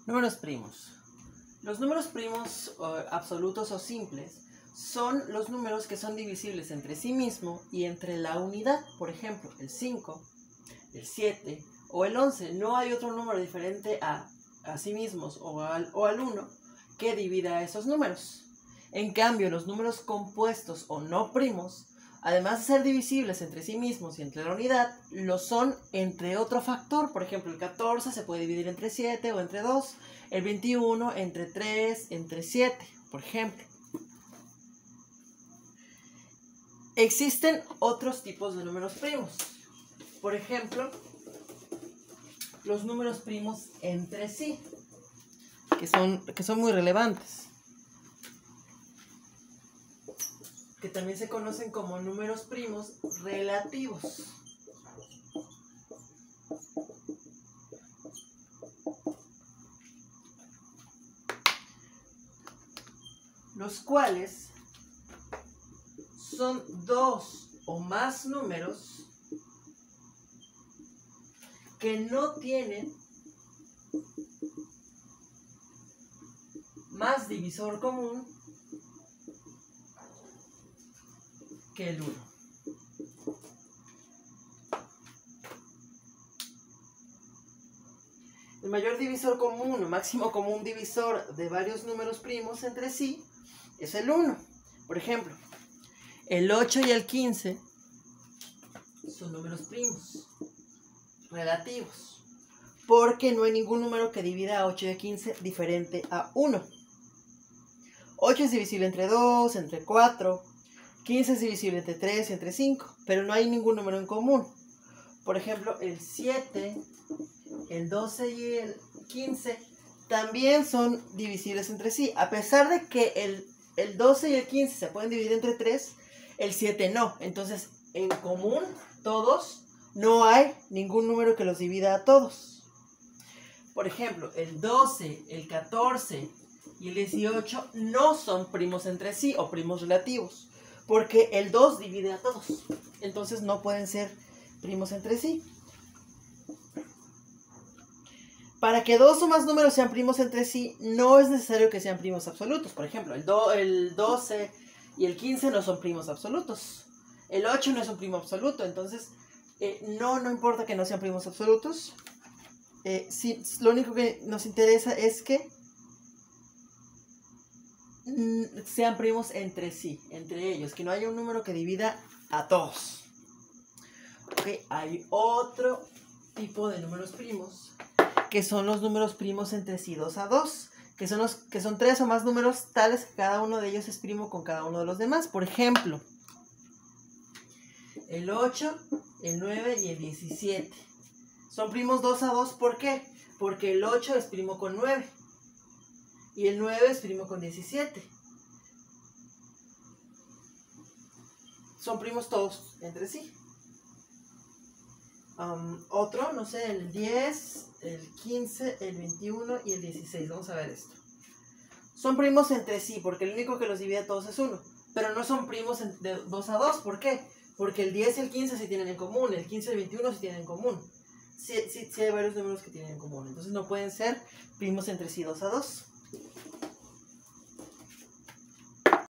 Números primos. Los números primos absolutos o simples son los números que son divisibles entre sí mismo y entre la unidad. Por ejemplo, el 5, el 7 o el 11. No hay otro número diferente a sí mismos o al 1 que divida a esos números. En cambio, los números compuestos o no primos, además de ser divisibles entre sí mismos y entre la unidad, lo son entre otro factor. Por ejemplo, el 14 se puede dividir entre 7 o entre 2. El 21 entre 3, entre 7, por ejemplo. Existen otros tipos de números primos. Por ejemplo, los números primos entre sí, que son muy relevantes, que también se conocen como números primos relativos. Los cuales son dos o más números que no tienen más divisor común que el 1. El mayor divisor común o máximo común divisor de varios números primos entre sí es el 1. Por ejemplo, el 8 y el 15 son números primos relativos, porque no hay ningún número que divida a 8 y a 15 diferente a 1. 8 es divisible entre 2, entre 4, 15 es divisible entre 3 y entre 5, pero no hay ningún número en común. Por ejemplo, el 7, el 12 y el 15 también son divisibles entre sí. A pesar de que el 12 y el 15 se pueden dividir entre 3, el 7 no. Entonces, en común, todos, no hay ningún número que los divida a todos. Por ejemplo, el 12, el 14 y el 18 no son primos entre sí o primos relativos, porque el 2 divide a todos. Entonces no pueden ser primos entre sí. Para que dos o más números sean primos entre sí, no es necesario que sean primos absolutos. Por ejemplo, el 12 y el 15 no son primos absolutos. El 8 no es un primo absoluto. Entonces, no importa que no sean primos absolutos. Sí, lo único que nos interesa es que sean primos entre sí, entre ellos. Que no haya un número que divida a todos. Okay, hay otro tipo de números primos, que son los números primos entre sí 2 a 2, que son 3 o más números tales que cada uno de ellos es primo con cada uno de los demás. Por ejemplo, el 8, el 9 y el 17 son primos 2 a 2. ¿Por qué? Porque el 8 es primo con 9 y el 9 es primo con 17. Son primos todos entre sí. Otro, no sé, el 10, el 15, el 21 y el 16. Vamos a ver esto. Son primos entre sí, porque el único que los divide a todos es 1. Pero no son primos de 2 a 2. ¿Por qué? Porque el 10 y el 15 sí tienen en común, el 15 y el 21 sí tienen en común. Sí hay varios números que tienen en común. Entonces no pueden ser primos entre sí 2 a 2.